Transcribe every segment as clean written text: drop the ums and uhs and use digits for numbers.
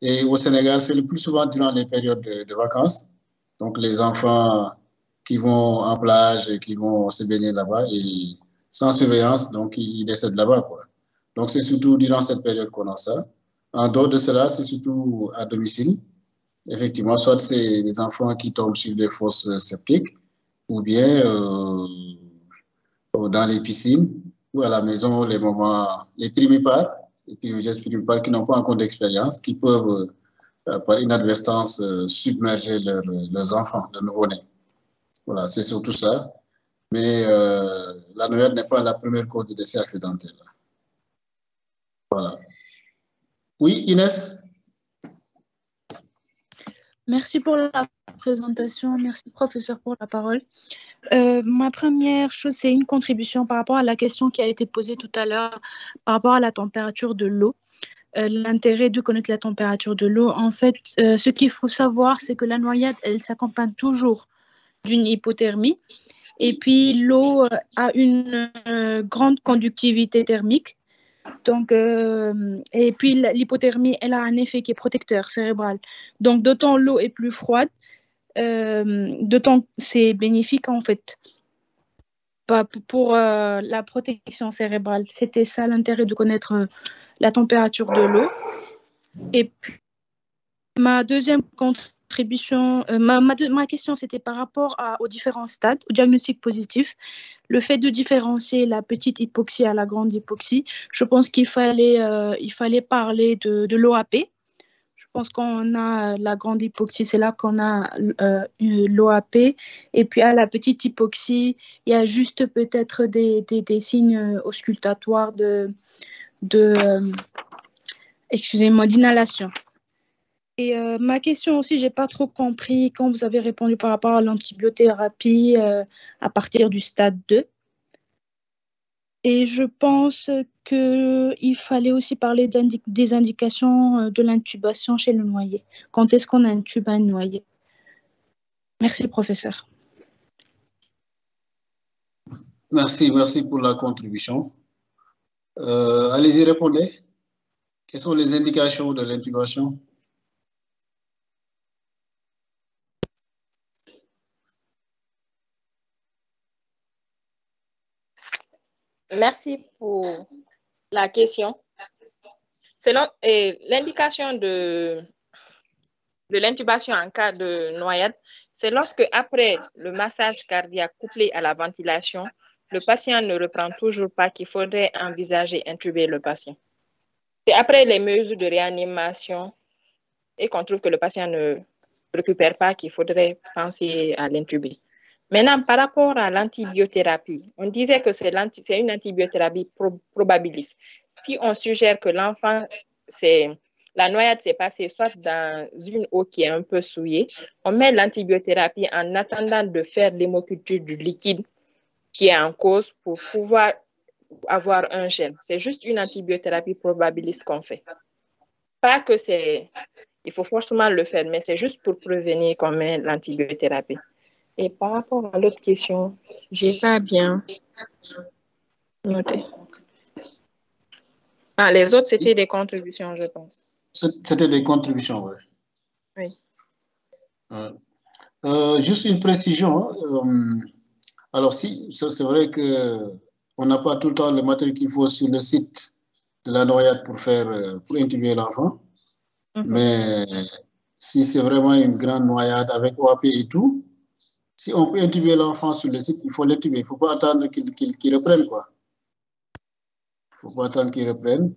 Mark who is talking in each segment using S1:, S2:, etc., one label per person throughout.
S1: Et au Sénégal, c'est le plus souvent durant les périodes de vacances. Donc, les enfants qui vont en plage, et qui vont se baigner là-bas, et sans surveillance, donc ils décèdent là-bas, quoi. Donc, c'est surtout durant cette période qu'on a ça. En dehors de cela, c'est surtout à domicile. Effectivement, soit c'est les enfants qui tombent sur des fosses septiques, ou bien dans les piscines, ou à la maison, les moments, les primipares, les primipares qui n'ont pas encore d'expérience, qui peuvent, par inadvertance, submerger leurs enfants, leurs nouveau-nés. Voilà, c'est surtout ça. Mais la noyade n'est pas la première cause de décès accidentel. Voilà. Oui, Inès?
S2: Merci pour la présentation. Merci, professeur, pour la parole. Ma première chose, c'est une contribution par rapport à la question qui a été posée tout à l'heure par rapport à la température de l'eau. L'intérêt de connaître la température de l'eau. En fait, ce qu'il faut savoir, c'est que la noyade, elle s'accompagne toujours d'une hypothermie. Et puis, l'eau a une grande conductivité thermique. Donc, et puis, l'hypothermie, elle a un effet qui est protecteur cérébral. Donc, d'autant l'eau est plus froide, d'autant c'est bénéfique, en fait, pour la protection cérébrale. C'était ça l'intérêt de connaître la température de l'eau. Et puis, ma deuxième contribution, ma question, c'était par rapport aux différents stades, au diagnostic positif. Le fait de différencier la petite hypoxie à la grande hypoxie, je pense qu'il fallait parler de l'OAP. Je pense qu'on a la grande hypoxie, c'est là qu'on a l'OAP. Et puis à la petite hypoxie, il y a juste peut-être des signes auscultatoires excusez-moi, d'inhalation. Et ma question aussi, j'ai pas trop compris quand vous avez répondu par rapport à l'antibiothérapie à partir du stade 2. Et je pense qu'il fallait aussi parler des indications de l'intubation chez le noyé. Quand est-ce qu'on intube un noyé? Merci, professeur.
S1: Merci pour la contribution. Allez-y, répondez. Quelles sont les indications de l'intubation?
S3: Merci pour la question. Selon l'indication de l'intubation en cas de noyade, c'est lorsque, après le massage cardiaque couplé à la ventilation, le patient ne reprend toujours pas qu'il faudrait envisager intuber le patient. C'est après les mesures de réanimation et qu'on trouve que le patient ne récupère pas qu'il faudrait penser à l'intuber. Maintenant, par rapport à l'antibiothérapie, on disait que c'est une antibiothérapie probabiliste. Si on suggère que l'enfant, la noyade s'est passée soit dans une eau qui est un peu souillée, on met l'antibiothérapie en attendant de faire l'hémoculture du liquide qui est en cause pour pouvoir avoir un gel. C'est juste une antibiothérapie probabiliste qu'on fait. Pas que il faut forcément le faire, mais c'est juste pour prévenir qu'on met l'antibiothérapie. Et par rapport à l'autre question, j'ai pas bien noté. Ah, les autres, c'était des contributions, je pense.
S1: C'était des contributions, oui.
S3: Oui.
S1: Juste une précision. Alors, si, c'est vrai qu'on n'a pas tout le temps le matériel qu'il faut sur le site de la noyade pour intuber l'enfant. Mais si c'est vraiment une grande noyade avec OAP et tout, si on peut intuber l'enfant sur le site, il faut l'intuber. Il ne faut pas attendre qu'il reprenne, quoi. Il ne faut pas attendre qu'il reprenne.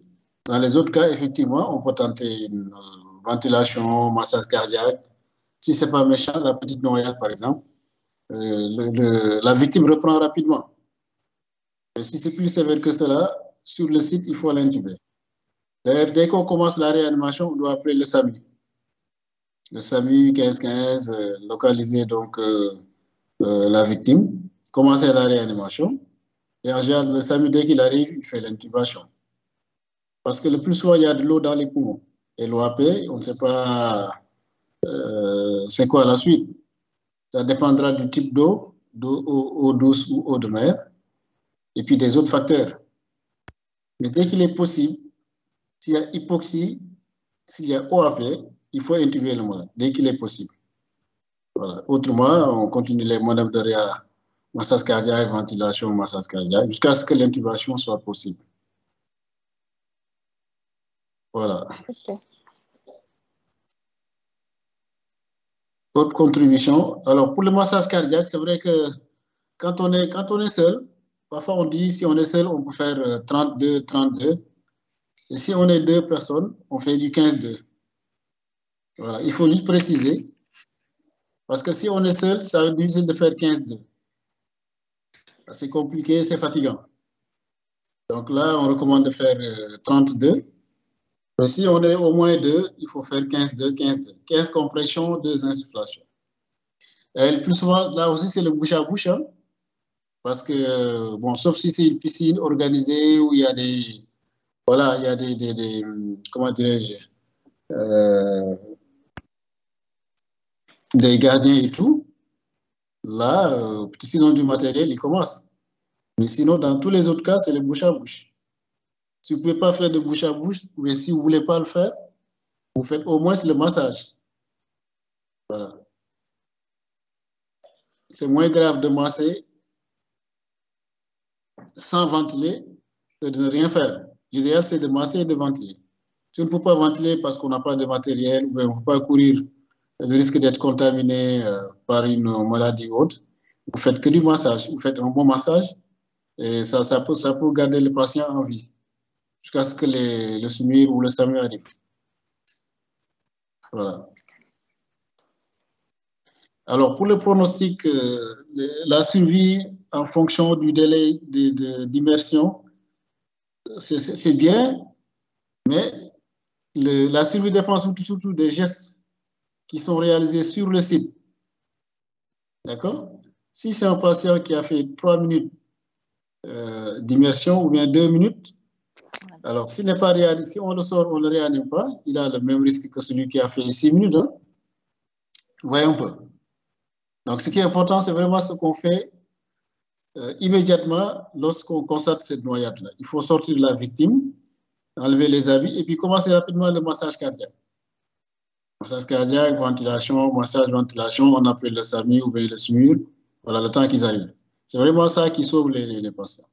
S1: Dans les autres cas, effectivement, on peut tenter une ventilation, massage cardiaque. Si ce n'est pas méchant, la petite noyade, par exemple, la victime reprend rapidement. Mais si c'est plus sévère que cela, sur le site, il faut l'intuber. D'ailleurs, dès qu'on commence la réanimation, on doit appeler le SAMU. Le SAMU 1515, localiser donc la victime, commencer la réanimation. Et en général, le SAMU, dès qu'il arrive, il fait l'intubation. Parce que le plus souvent, il y a de l'eau dans les poumons. Et l'OAP, on ne sait pas c'est quoi la suite. Ça dépendra du type d'eau, eau douce ou eau de mer, et puis des autres facteurs. Mais dès qu'il est possible, s'il y a hypoxie, s'il y a eau à faire, il faut intuber le malade dès qu'il est possible. Voilà. Autrement, on continue les manœuvres de massage cardiaque, ventilation, massage cardiaque, jusqu'à ce que l'intubation soit possible. Voilà.
S3: Ok.
S1: Autre contribution. Alors, pour le massage cardiaque, c'est vrai que quand on est seul, parfois on dit si on est seul, on peut faire 32, 32. Et si on est 2 personnes, on fait du 15-2. Voilà. Il faut juste préciser. Parce que si on est seul, ça va être difficile de faire 15-2. C'est compliqué, c'est fatigant. Donc là, on recommande de faire 32. Mais si on est au moins 2, il faut faire 15-2, 15-2. 15 compressions, 2 insufflations. Et le plus souvent, là aussi, c'est le bouche à bouche. Hein, parce que, bon, sauf si c'est une piscine organisée où il y a des, voilà, il y a des comment dirais-je, des gardiens et tout. Là, s'ils ont du matériel, ils commencent. Mais sinon, dans tous les autres cas, c'est le bouche à bouche. Si vous ne pouvez pas faire de bouche à bouche, mais si vous ne voulez pas le faire, vous faites au moins le massage. Voilà. C'est moins grave de masser sans ventiler que de ne rien faire. L'idéal, c'est de masser et de ventiler. Si on ne peut pas ventiler parce qu'on n'a pas de matériel, ou bien on ne veut pas courir le risque d'être contaminé par une maladie haute, vous faites que du massage. Vous faites un bon massage et ça peut garder le patient en vie jusqu'à ce que le SMUR ou le SAMU arrive. Voilà. Alors, pour le pronostic, la survie en fonction du délai d'immersion, c'est bien, mais la survie dépend surtout des gestes qui sont réalisés sur le site. D'accord? Si c'est un patient qui a fait 3 minutes d'immersion ou bien 2 minutes, alors s'il n'est pas réalisé, si on le sort, on ne le réanime pas, il a le même risque que celui qui a fait 6 minutes. Hein? Vous voyez un peu. Donc, ce qui est important, c'est vraiment ce qu'on fait immédiatement lorsqu'on constate cette noyade-là. Il faut sortir la victime, enlever les habits et puis commencer rapidement le massage cardiaque. Massage cardiaque, ventilation, massage, ventilation, on appelle le SAMU ou bien le SMUR, voilà le temps qu'ils arrivent. C'est vraiment ça qui sauve les patients.